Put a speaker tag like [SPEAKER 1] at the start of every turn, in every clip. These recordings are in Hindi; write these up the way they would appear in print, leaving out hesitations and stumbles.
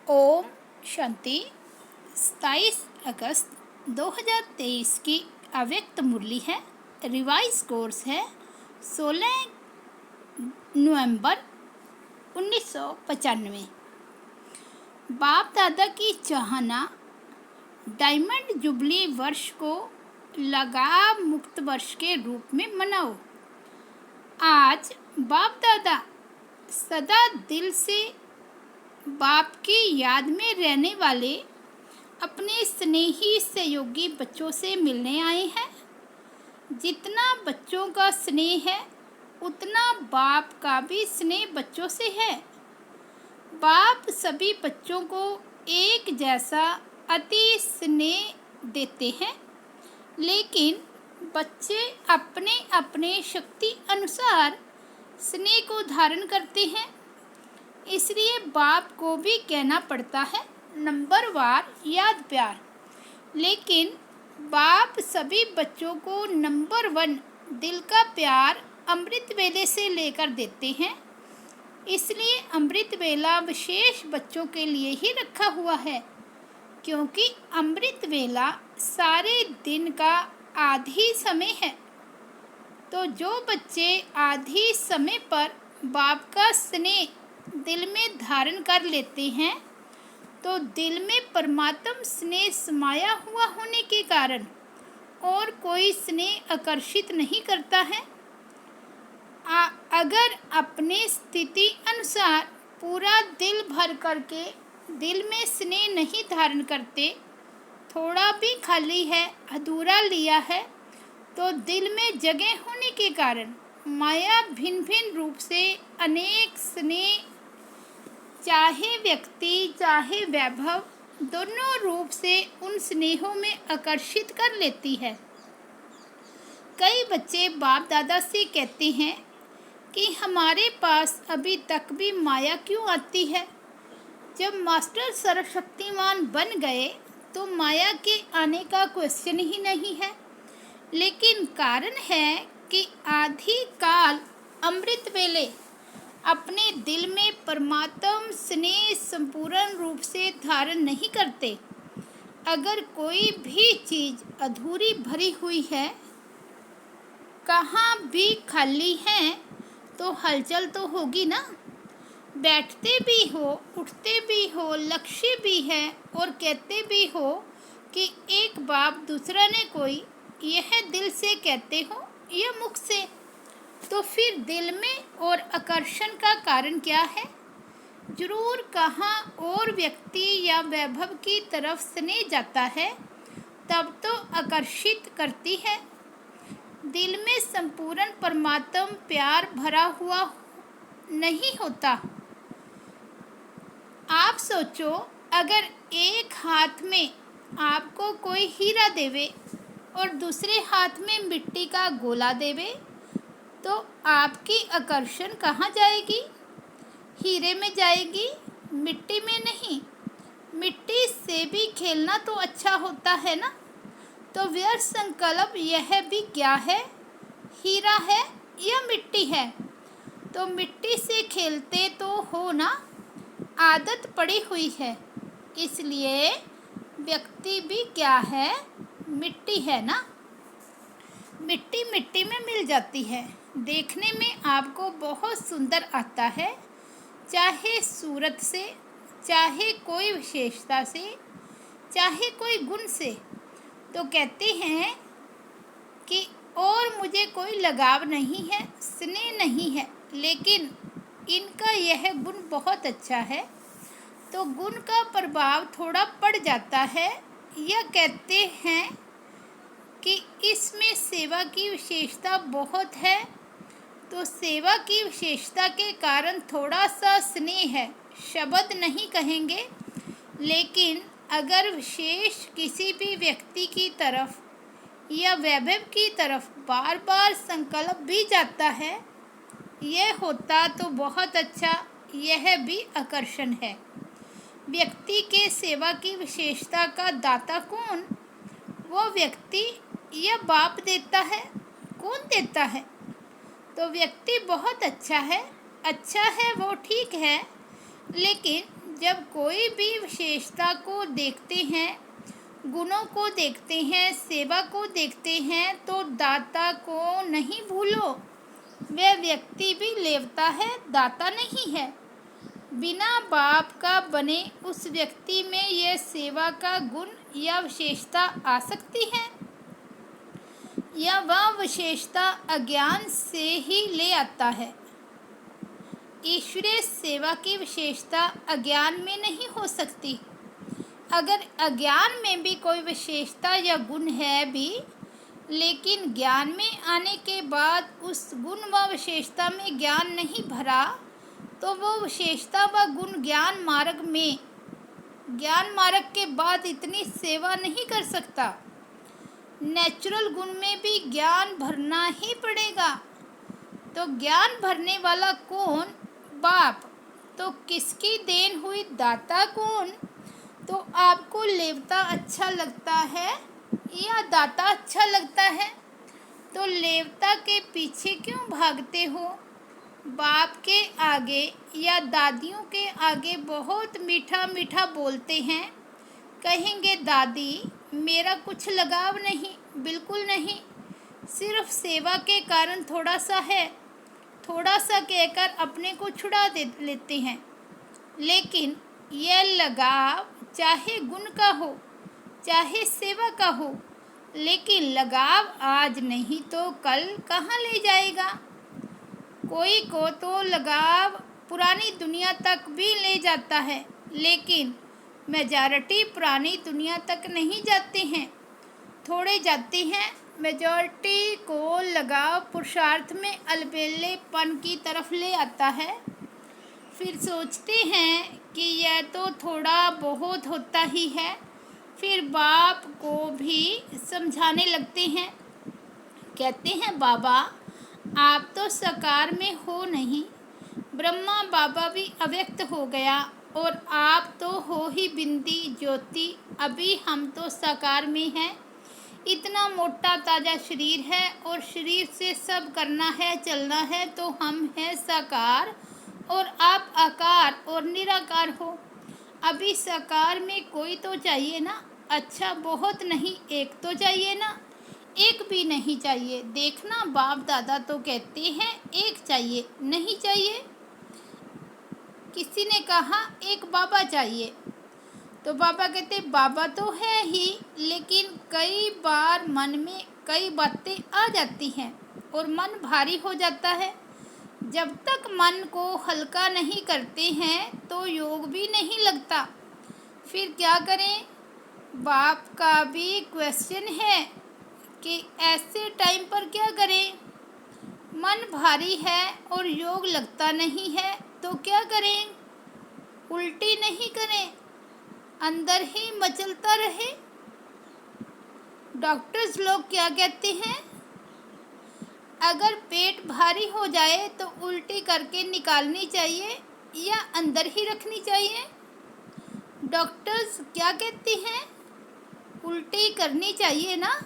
[SPEAKER 1] ओम शांति। 27 अगस्त 2023 की अव्यक्त मुरली है। रिवाइज कोर्स है 16 नवंबर 1995। बाप दादा की चाहना डायमंड जुबली वर्ष को लगाव मुक्त वर्ष के रूप में मनाओ। आज बाप दादा सदा दिल से बाप की याद में रहने वाले अपने स्नेही सहयोगी बच्चों से मिलने आए हैं। जितना बच्चों का स्नेह है उतना बाप का भी स्नेह बच्चों से है। बाप सभी बच्चों को एक जैसा अति स्नेह देते हैं, लेकिन बच्चे अपने अपने शक्ति अनुसार स्नेह को धारण करते हैं। इसलिए बाप को भी कहना पड़ता है नंबर वार याद प्यार। लेकिन बाप सभी बच्चों को नंबर 1 दिल का प्यार अमृत वेले से लेकर देते हैं। इसलिए अमृत वेला विशेष बच्चों के लिए ही रखा हुआ है, क्योंकि अमृत वेला सारे दिन का आधी समय है। तो जो बच्चे आधी समय पर बाप का स्नेह दिल में धारण कर लेते हैं, तो दिल में परमात्म स्नेह समाया हुआ होने के कारण और कोई स्नेह आकर्षित नहीं करता है। अगर अपने स्थिति अनुसार पूरा दिल भर करके दिल में स्नेह नहीं धारण करते, थोड़ा भी खाली है, अधूरा लिया है, तो दिल में जगह होने के कारण माया भिन्न भिन्न रूप से अनेक स्नेह, चाहे व्यक्ति चाहे वैभव, दोनों रूप से उन स्नेहों में आकर्षित कर लेती है। कई बच्चे बाप दादा से कहते हैं कि हमारे पास अभी तक भी माया क्यों आती है। जब मास्टर सर्वशक्तिमान बन गए तो माया के आने का क्वेश्चन ही नहीं है। लेकिन कारण है कि आधी काल अमृत वेले अपने दिल में परमात्म स्नेह संपूर्ण रूप से धारण नहीं करते। अगर कोई भी चीज़ अधूरी भरी हुई है, कहाँ भी खाली है, तो हलचल तो होगी ना। बैठते भी हो, उठते भी हो, लक्ष्य भी है और कहते भी हो कि एक बाप दूसरा ने कोई, यह दिल से कहते हो या मुख से, तो फिर दिल में और आकर्षण का कारण क्या है। जरूर कहाँ और व्यक्ति या वैभव की तरफ स्नेह जाता है, तब तो आकर्षित करती है। दिल में संपूर्ण परमात्म प्यार भरा हुआ नहीं होता। आप सोचो, अगर एक हाथ में आपको कोई हीरा देवे और दूसरे हाथ में मिट्टी का गोला देवे, तो आपकी आकर्षण कहाँ जाएगी? हीरे में जाएगी, मिट्टी में नहीं। मिट्टी से भी खेलना तो अच्छा होता है ना। तो व्यर्थ संकल्प यह भी क्या है, हीरा है या मिट्टी है? तो मिट्टी से खेलते तो हो ना, आदत पड़ी हुई है। इसलिए व्यक्ति भी क्या है, मिट्टी है ना। मिट्टी मिट्टी में मिल जाती है। देखने में आपको बहुत सुंदर आता है, चाहे सूरत से, चाहे कोई विशेषता से, चाहे कोई गुण से। तो कहते हैं कि और मुझे कोई लगाव नहीं है, स्नेह नहीं है, लेकिन इनका यह गुण बहुत अच्छा है, तो गुण का प्रभाव थोड़ा पड़ जाता है। यह कहते हैं कि इसमें सेवा की विशेषता बहुत है, तो सेवा की विशेषता के कारण थोड़ा सा स्नेह है, शब्द नहीं कहेंगे। लेकिन अगर विशेष किसी भी व्यक्ति की तरफ या वैभव की तरफ बार बार संकल्प भी जाता है, यह होता तो बहुत अच्छा, यह भी आकर्षण है। व्यक्ति के सेवा की विशेषता का दाता कौन? वो व्यक्ति या बाप देता है? कौन देता है? तो व्यक्ति बहुत अच्छा है वो ठीक है, लेकिन जब कोई भी विशेषता को देखते हैं, गुणों को देखते हैं, सेवा को देखते हैं, तो दाता को नहीं भूलो। वह व्यक्ति भी लेवता है, दाता नहीं है। बिना बाप का बने उस व्यक्ति में यह सेवा का गुण या विशेषता आ सकती है, या वह विशेषता अज्ञान से ही ले आता है। ईश्वरीय सेवा की विशेषता अज्ञान में नहीं हो सकती। अगर अज्ञान में भी कोई विशेषता या गुण है भी, लेकिन ज्ञान में आने के बाद उस गुण व विशेषता में ज्ञान नहीं भरा, तो वो विशेषता व गुण ज्ञान मार्ग के बाद इतनी सेवा नहीं कर सकता। नेचुरल गुण में भी ज्ञान भरना ही पड़ेगा। तो ज्ञान भरने वाला कौन? बाप। तो किसकी देन हुई? दाता कौन? तो आपको लेवता अच्छा लगता है या दाता अच्छा लगता है? तो लेवता के पीछे क्यों भागते हो? बाप के आगे या दादियों के आगे बहुत मीठा मीठा बोलते हैं, कहेंगे दादी मेरा कुछ लगाव नहीं, बिल्कुल नहीं, सिर्फ सेवा के कारण थोड़ा सा है, थोड़ा सा कहकर अपने को छुड़ा दे लेते हैं। लेकिन यह लगाव चाहे गुण का हो, चाहे सेवा का हो, लेकिन लगाव आज नहीं तो कल कहाँ ले जाएगा? कोई को तो लगाव पुरानी दुनिया तक भी ले जाता है, लेकिन मेजॉरिटी पुरानी दुनिया तक नहीं जाते हैं, थोड़े जाते हैं। मेजॉरिटी को लगाव पुरुषार्थ में अलबेलेपन की तरफ ले आता है। फिर सोचते हैं कि यह तो थोड़ा बहुत होता ही है। फिर बाप को भी समझाने लगते हैं, कहते हैं बाबा आप तो साकार में हो नहीं, ब्रह्मा बाबा भी अव्यक्त हो गया और आप तो हो ही बिंदी ज्योति, अभी हम तो साकार में हैं। इतना मोटा ताज़ा शरीर है और शरीर से सब करना है, चलना है, तो हम हैं साकार और आप आकार और निराकार हो। अभी साकार में कोई तो चाहिए ना? अच्छा बहुत नहीं, एक तो चाहिए ना? एक भी नहीं चाहिए। देखना बाप दादा तो कहते हैं एक चाहिए, नहीं चाहिए। किसी ने कहा एक बाबा चाहिए, तो बाबा कहते बाबा तो है ही, लेकिन कई बार मन में कई बातें आ जाती हैं और मन भारी हो जाता है। जब तक मन को हल्का नहीं करते हैं तो योग भी नहीं लगता। फिर क्या करें? बाप का भी क्वेश्चन है कि ऐसे टाइम पर क्या करें? मन भारी है और योग लगता नहीं है, तो क्या करें? उल्टी नहीं करें, अंदर ही मचलता रहे। डॉक्टर्स लोग क्या कहते हैं? अगर पेट भारी हो जाए तो उल्टी करके निकालनी चाहिए या अंदर ही रखनी चाहिए? डॉक्टर्स क्या कहते हैं? उल्टी करनी चाहिए ना?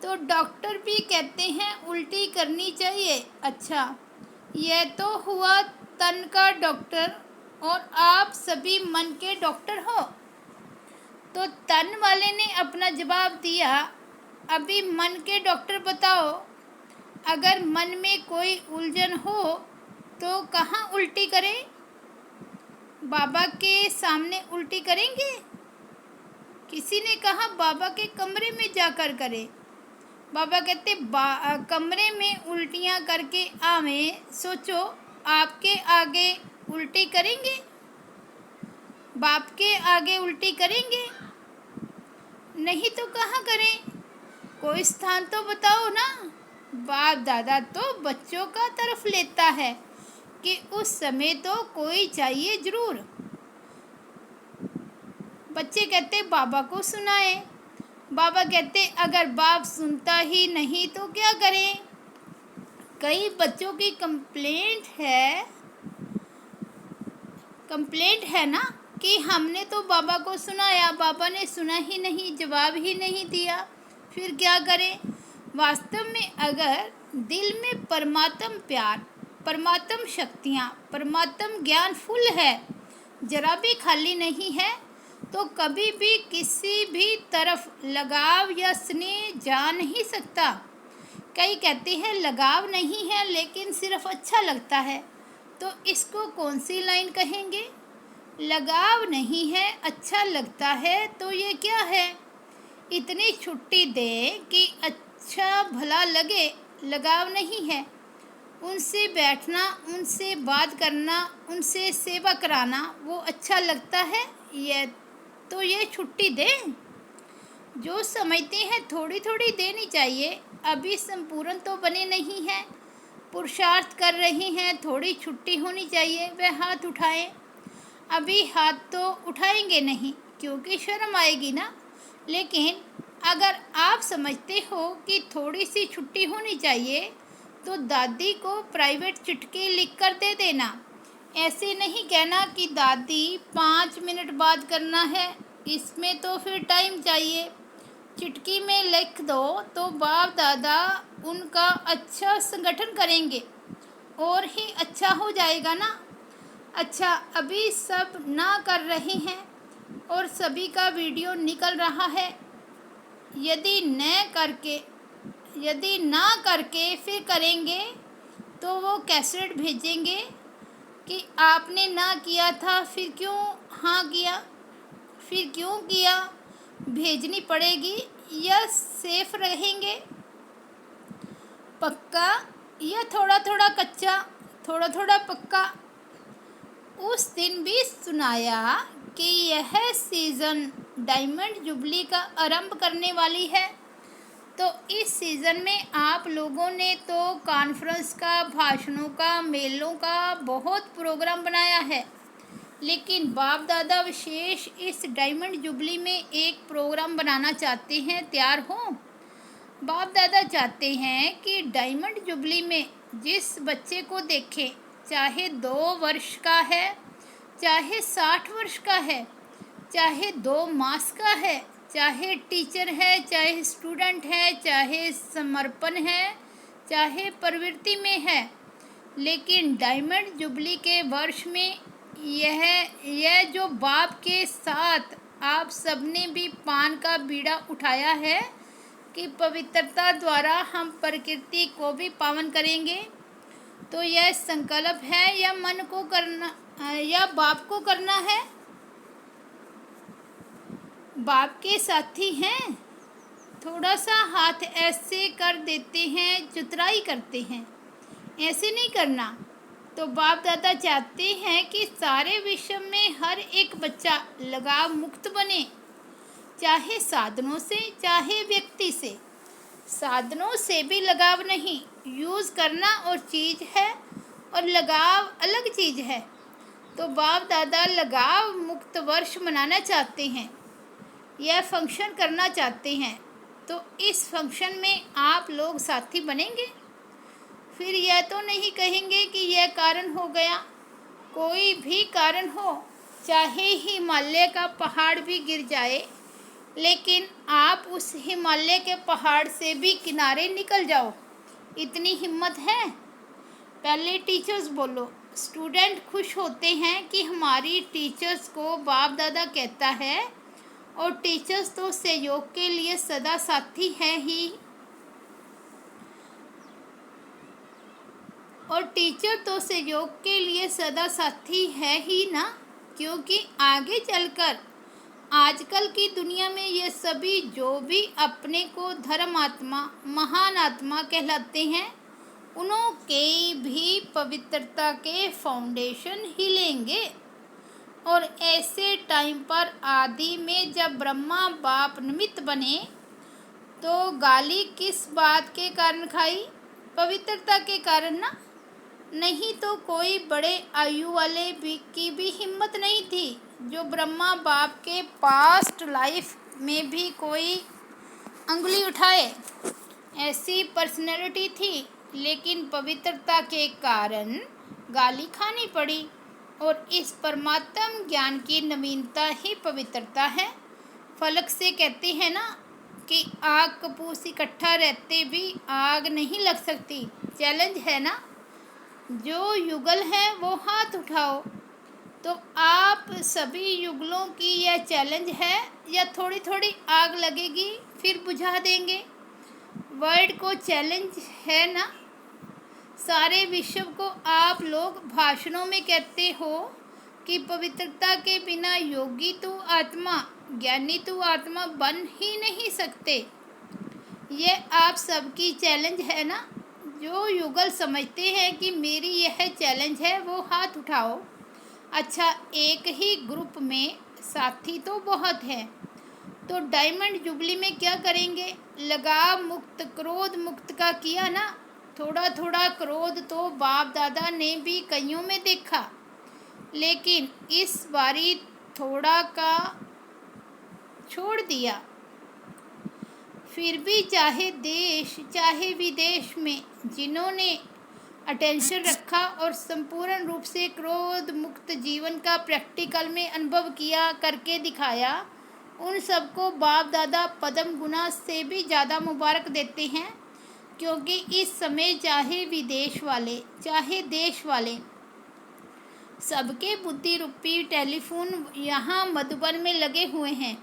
[SPEAKER 1] तो डॉक्टर भी कहते हैं उल्टी करनी चाहिए। अच्छा, यह तो हुआ तन का डॉक्टर और आप सभी मन के डॉक्टर हो। तो तन वाले ने अपना जवाब दिया, अभी मन के डॉक्टर बताओ, अगर मन में कोई उलझन हो तो कहाँ उल्टी करें? बाबा के सामने उल्टी करेंगे? किसी ने कहा बाबा के कमरे में जाकर करें। बाबा कहते कमरे में उल्टियाँ करके आवें, सोचो आपके आगे उल्टी करेंगे? बाप के आगे उल्टी करेंगे? नहीं तो कहाँ करें? कोई स्थान तो बताओ ना। बाप दादा तो बच्चों का तरफ लेता है कि उस समय तो कोई चाहिए जरूर। बच्चे कहते बाबा को सुनाए। बाबा कहते अगर बाप सुनता ही नहीं तो क्या करें? कई बच्चों की कंप्लेंट है ना कि हमने तो बाबा को सुनाया, बाबा ने सुना ही नहीं, जवाब ही नहीं दिया। फिर क्या करें? वास्तव में अगर दिल में परमात्म प्यार, परमात्म शक्तियाँ, परमात्म ज्ञान फुल है, जरा भी खाली नहीं है, तो कभी भी किसी भी तरफ लगाव या स्नेह जा नहीं सकता। कई कहते हैं लगाव नहीं है लेकिन सिर्फ अच्छा लगता है, तो इसको कौन सी लाइन कहेंगे? लगाव नहीं है, अच्छा लगता है, तो ये क्या है? इतनी छुट्टी दें कि अच्छा भला लगे, लगाव नहीं है। उनसे बैठना, उनसे बात करना, उनसे सेवा कराना वो अच्छा लगता है, ये छुट्टी दें। जो समझते हैं थोड़ी थोड़ी देनी चाहिए, अभी संपूर्ण तो बने नहीं हैं, पुरुषार्थ कर रहे हैं, थोड़ी छुट्टी होनी चाहिए, वह हाथ उठाएं। अभी हाथ तो उठाएंगे नहीं क्योंकि शर्म आएगी ना, लेकिन अगर आप समझते हो कि थोड़ी सी छुट्टी होनी चाहिए तो दादी को प्राइवेट चिट्ठी लिख कर दे देना। ऐसे नहीं कहना कि दादी 5 मिनट बात करना है, इसमें तो फिर टाइम चाहिए। चिट्ठी में लिख दो तो बाप दादा उनका अच्छा संगठन करेंगे और ही अच्छा हो जाएगा ना। अच्छा, अभी सब ना कर रहे हैं और सभी का वीडियो निकल रहा है। यदि ना करके फिर करेंगे तो वो कैसेट भेजेंगे कि आपने ना किया था, फिर क्यों हाँ किया, फिर क्यों किया, भेजनी पड़ेगी या सेफ रहेंगे? पक्का या थोड़ा थोड़ा कच्चा, थोड़ा थोड़ा पक्का? उस दिन भी सुनाया कि यह सीज़न डायमंड जुबली का आरंभ करने वाली है, तो इस सीज़न में आप लोगों ने तो कॉन्फ्रेंस का, भाषणों का, मेलों का बहुत प्रोग्राम बनाया है, लेकिन बाप दादा विशेष इस डायमंड जुबली में एक प्रोग्राम बनाना चाहते हैं। तैयार हो? बाप दादा चाहते हैं कि डायमंड जुबली में जिस बच्चे को देखें, चाहे 2 वर्ष का है, चाहे 60 वर्ष का है, चाहे 2 मास का है, चाहे टीचर है, चाहे स्टूडेंट है, चाहे समर्पण है, चाहे प्रवृत्ति में है, लेकिन डायमंड जुबली के वर्ष में यह जो बाप के साथ आप सबने भी पान का बीड़ा उठाया है कि पवित्रता द्वारा हम प्रकृति को भी पावन करेंगे, तो यह संकल्प है या मन को करना या बाप को करना है? बाप के साथी हैं, थोड़ा सा हाथ ऐसे कर देते हैं, चतुराई करते हैं, ऐसे नहीं करना। तो बाप दादा चाहते हैं कि सारे विश्व में हर एक बच्चा लगाव मुक्त बने, चाहे साधनों से, चाहे व्यक्ति से। साधनों से भी लगाव नहीं, यूज़ करना और चीज़ है और लगाव अलग चीज़ है। तो बाप दादा लगाव मुक्त वर्ष मनाना चाहते हैं, यह फंक्शन करना चाहते हैं, तो इस फंक्शन में आप लोग साथी बनेंगे? फिर यह तो नहीं कहेंगे कि यह कारण हो गया। कोई भी कारण हो, चाहे हिमालय का पहाड़ भी गिर जाए, लेकिन आप उस हिमालय के पहाड़ से भी किनारे निकल जाओ, इतनी हिम्मत है? पहले टीचर्स बोलो। स्टूडेंट खुश होते हैं कि हमारी टीचर्स को बाप दादा कहता है, और टीचर्स तो सहयोग के लिए सदा साथी है ही, और टीचर तो सहयोग के लिए सदा साथी है ही ना, क्योंकि आगे चलकर आजकल की दुनिया में ये सभी जो भी अपने को धर्मात्मा, महान आत्मा कहलाते हैं, उनके भी पवित्रता के फाउंडेशन हिलेंगे। और ऐसे टाइम पर आदि में जब ब्रह्मा बाप निमित्त बने, तो गाली किस बात के कारण खाई? पवित्रता के कारण ना। नहीं तो कोई बड़े आयु वाले की भी हिम्मत नहीं थी, जो ब्रह्मा बाप के पास्ट लाइफ में भी कोई अंगुली उठाए, ऐसी पर्सनैलिटी थी, लेकिन पवित्रता के कारण गाली खानी पड़ी। और इस परमात्म ज्ञान की नवीनता ही पवित्रता है। फलक से कहते हैं ना कि आग कपूस इकट्ठा रहते भी आग नहीं लग सकती। चैलेंज है ना, जो युगल है वो हाथ उठाओ। तो आप सभी युगलों की यह चैलेंज है, या थोड़ी थोड़ी आग लगेगी फिर बुझा देंगे? वर्ल्ड को चैलेंज है ना। सारे विश्व को आप लोग भाषणों में कहते हो कि पवित्रता के बिना योगी तो आत्मा, ज्ञानी तो आत्मा बन ही नहीं सकते। ये आप सबकी चैलेंज है ना। जो युगल समझते हैं कि मेरी यह चैलेंज है वो हाथ उठाओ। अच्छा, एक ही ग्रुप में साथी तो बहुत हैं, तो डायमंड जुबली में क्या करेंगे? लगाव मुक्त, क्रोध मुक्त का किया ना। थोड़ा थोड़ा क्रोध तो बाप दादा ने भी कईयों में देखा, लेकिन इस बारी थोड़ा का छोड़ दिया। फिर भी चाहे देश चाहे विदेश में जिन्होंने अटेंशन रखा और संपूर्ण रूप से क्रोध मुक्त जीवन का प्रैक्टिकल में अनुभव किया, करके दिखाया, उन सबको बाप दादा पद्म गुना से भी ज़्यादा मुबारक देते हैं। क्योंकि इस समय चाहे विदेश वाले चाहे देश वाले, सबके बुद्धि रूपी टेलीफोन यहाँ मधुबन में लगे हुए हैं।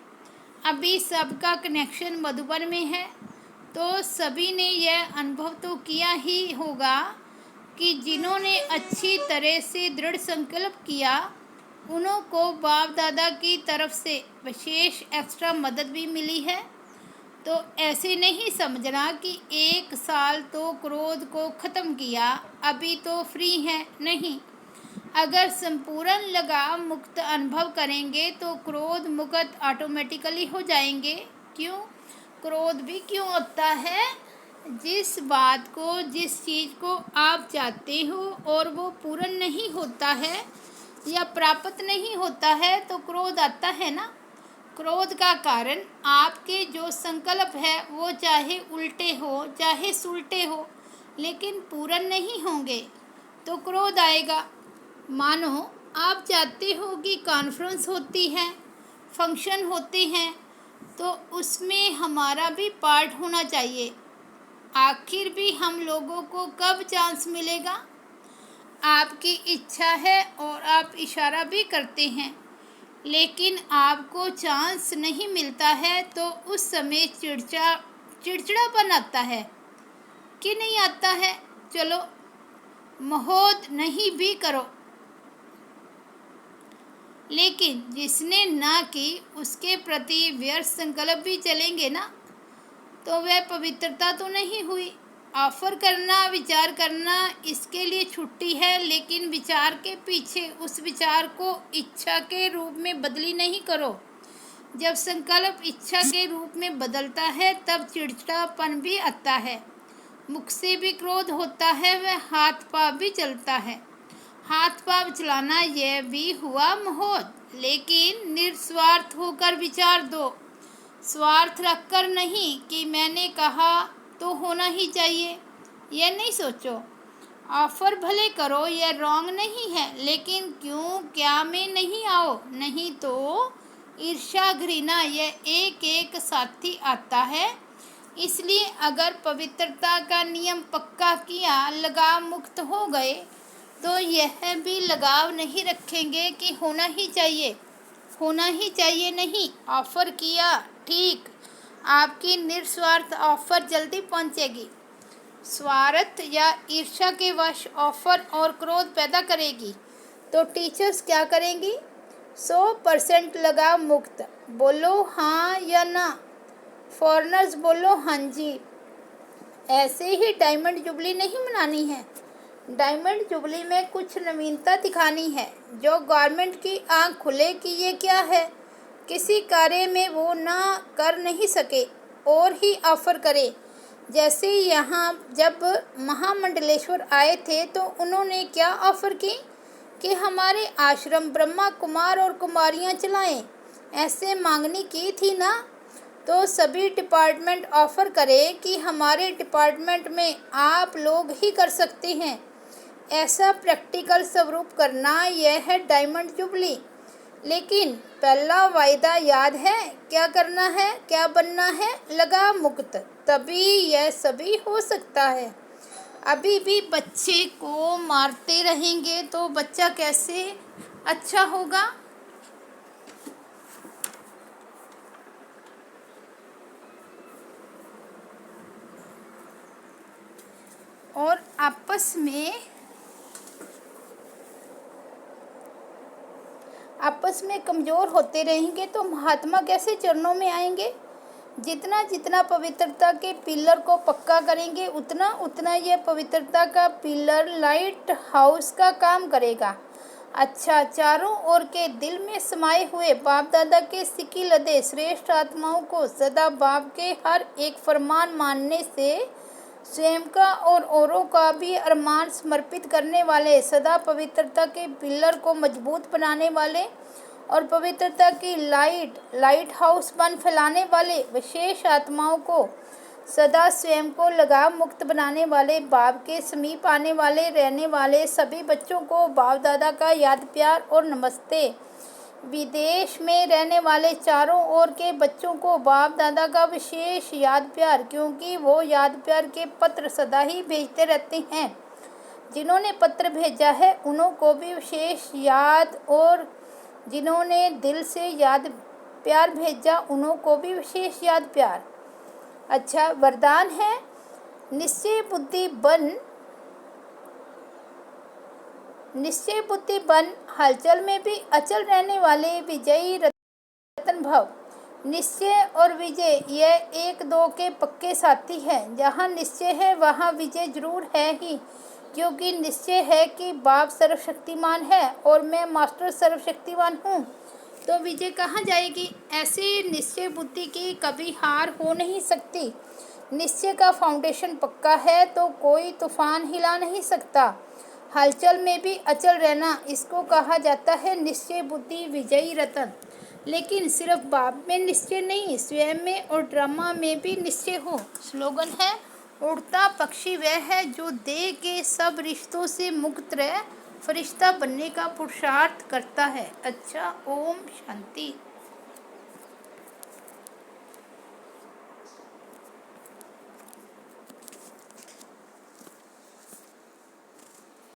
[SPEAKER 1] अभी सबका कनेक्शन मधुबन में है, तो सभी ने यह अनुभव तो किया ही होगा कि जिन्होंने अच्छी तरह से दृढ़ संकल्प किया, उन्हों को बाप दादा की तरफ से विशेष एक्स्ट्रा मदद भी मिली है। तो ऐसे नहीं समझना कि 1 साल तो क्रोध को ख़त्म किया, अभी तो फ्री है, नहीं। अगर संपूर्ण लगाव मुक्त अनुभव करेंगे तो क्रोध मुक्त ऑटोमेटिकली हो जाएंगे। क्यों? क्रोध भी क्यों होता है? जिस बात को, जिस चीज़ को आप चाहते हो और वो पूर्ण नहीं होता है या प्राप्त नहीं होता है, तो क्रोध आता है ना। क्रोध का कारण आपके जो संकल्प है वो चाहे उल्टे हो चाहे सुलटे हो, लेकिन पूर्ण नहीं होंगे, तो क्रोध आएगा। मानो आप चाहते हो कि कॉन्फ्रेंस होती है, फंक्शन होते हैं, तो उसमें हमारा भी पार्ट होना चाहिए। आखिर भी हम लोगों को कब चांस मिलेगा? आपकी इच्छा है और आप इशारा भी करते हैं, लेकिन आपको चांस नहीं मिलता है, तो उस समय चिड़चिड़ापन आता है कि नहीं आता है? चलो, महोद नहीं भी करो, लेकिन जिसने ना की उसके प्रति व्यर्थ संकल्प भी चलेंगे ना, तो वह पवित्रता तो नहीं हुई। ऑफर करना, विचार करना, इसके लिए छुट्टी है, लेकिन विचार के पीछे उस विचार को इच्छा के रूप में बदली नहीं करो। जब संकल्प इच्छा के रूप में बदलता है तब चिड़चिड़ापन भी आता है, मुख से भी क्रोध होता है, वह हाथ पाँव भी चलता है। हाथ पाँव चलाना यह भी हुआ महोद, लेकिन निस्वार्थ होकर विचार दो। स्वार्थ रखकर नहीं कि मैंने कहा तो होना ही चाहिए, यह नहीं सोचो। ऑफर भले करो, यह रॉन्ग नहीं है, लेकिन क्यों क्या में नहीं आओ, नहीं तो ईर्ष्या घृणा यह एक एक साथी आता है। इसलिए अगर पवित्रता का नियम पक्का किया, लगाव मुक्त हो गए, तो यह भी लगाव नहीं रखेंगे कि होना ही चाहिए, होना ही चाहिए नहीं। ऑफ़र किया, ठीक, आपकी निस्वार्थ ऑफ़र जल्दी पहुंचेगी। स्वार्थ या ईर्ष्या के वश ऑफ़र और क्रोध पैदा करेगी, तो टीचर्स क्या करेंगी? 100% लगाव मुक्त, बोलो हाँ या ना। फॉरेनर्स बोलो हाँ जी। ऐसे ही डायमंड जुबली नहीं मनानी है। डायमंड जुबली में कुछ नवीनता दिखानी है, जो गवर्नमेंट की आंख खुले कि ये क्या है। किसी कार्य में वो ना कर नहीं सके और ही ऑफ़र करे। जैसे यहाँ जब महामंडलेश्वर आए थे तो उन्होंने क्या ऑफ़र की कि हमारे आश्रम ब्रह्मा कुमार और कुमारियाँ चलाएं, ऐसे मांगनी की थी ना। तो सभी डिपार्टमेंट ऑफ़र करें कि हमारे डिपार्टमेंट में आप लोग ही कर सकते हैं। ऐसा प्रैक्टिकल स्वरूप करना, यह है डायमंड जुबली। लेकिन पहला वायदा याद है? क्या करना है, क्या बनना है? लगाव मुक्त, तभी यह सभी हो सकता है। अभी भी बच्चे को मारते रहेंगे तो बच्चा कैसे अच्छा होगा। और आपस में कमज़ोर होते रहेंगे तो महात्मा कैसे चरणों में आएंगे। जितना जितना पवित्रता के पिलर को पक्का करेंगे उतना उतना यह पवित्रता का पिलर लाइट हाउस का काम करेगा। अच्छा, चारों ओर के दिल में समाये हुए बाप दादा के सिकी लदे श्रेष्ठ आत्माओं को सदा बाप के हर एक फरमान मानने से स्वयं का और औरों का भी अरमान समर्पित करने वाले, सदा पवित्रता के पिलर को मजबूत बनाने वाले और पवित्रता की लाइट हाउस बन फैलाने वाले विशेष आत्माओं को सदा स्वयं को लगाव मुक्त बनाने वाले, बाप के समीप आने वाले रहने वाले सभी बच्चों को बाप दादा का याद प्यार और नमस्ते। विदेश में रहने वाले चारों ओर के बच्चों को बाप दादा का विशेष याद प्यार, क्योंकि वो याद प्यार के पत्र सदा ही भेजते रहते हैं। जिन्होंने पत्र भेजा है उन्हों को भी विशेष याद, और जिन्होंने दिल से याद प्यार भेजा उन्हों को भी विशेष याद प्यार। अच्छा, वरदान है निश्चय बुद्धि बन हलचल में भी अचल रहने वाले विजयी रतन भव। निश्चय और विजय यह एक दो के पक्के साथी हैं। जहाँ निश्चय है वहाँ विजय जरूर है ही, क्योंकि निश्चय है कि बाप सर्वशक्तिमान है और मैं मास्टर सर्वशक्तिमान हूँ, तो विजय कहाँ जाएगी। ऐसे निश्चय बुद्धि की कभी हार हो नहीं सकती। निश्चय का फाउंडेशन पक्का है तो कोई तूफान हिला नहीं सकता। हलचल में भी अचल रहना, इसको कहा जाता है निश्चय बुद्धि विजयी रतन। लेकिन सिर्फ बाप में निश्चय नहीं, स्वयं में और ड्रामा में भी निश्चय हो। स्लोगन है उड़ता पक्षी वह है जो देह के सब रिश्तों से मुक्त रह फरिश्ता बनने का पुरुषार्थ करता है। अच्छा, ओम शांति।